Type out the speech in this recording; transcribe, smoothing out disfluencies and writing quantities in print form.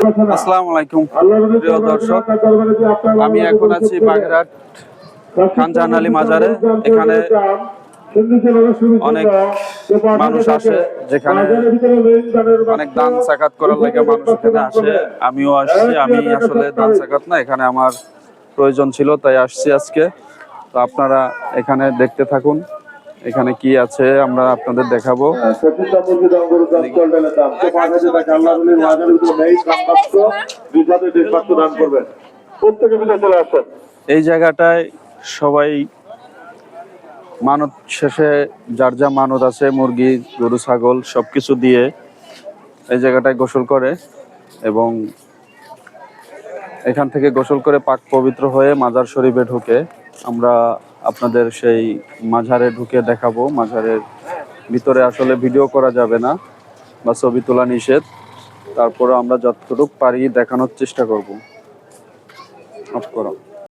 আসসালামু আলাইকুম প্রিয় দর্শক, আমি এখন আছি বাগেরহাট খান জাহান আলী মাজারে। এখানে অনেক মানুষ আসে, যেখানে অনেক দান সাকাত করার লাগে মানুষ এখানে আসে। আমিও আসছি। আমি আসলে দান সাকাত না, এখানে আমার প্রয়োজন ছিল তাই আসছি আজকে। তো আপনারা এখানে দেখতে থাকুন, এখানে কি আছে আমরা আপনাদের দেখাবো। এই জায়গাটায় সবাই মানত শেষে যার যা মানত আছে, মুরগি, গরু, ছাগল সবকিছু দিয়ে এই জায়গাটায় গোসল করে এবং এখান থেকে গোসল করে পাক পবিত্র হয়ে মাজার শরীফে ঢুকে। আমরা আপনাদের সেই মাজারে ঢুকে দেখাবো। মাজারের ভিতরে আসলে ভিডিও করা যাবে না বা ছবি তোলা নিষেধ, তারপরে আমরা যতটুকু পারি দেখানোর চেষ্টা করব। অফ করো।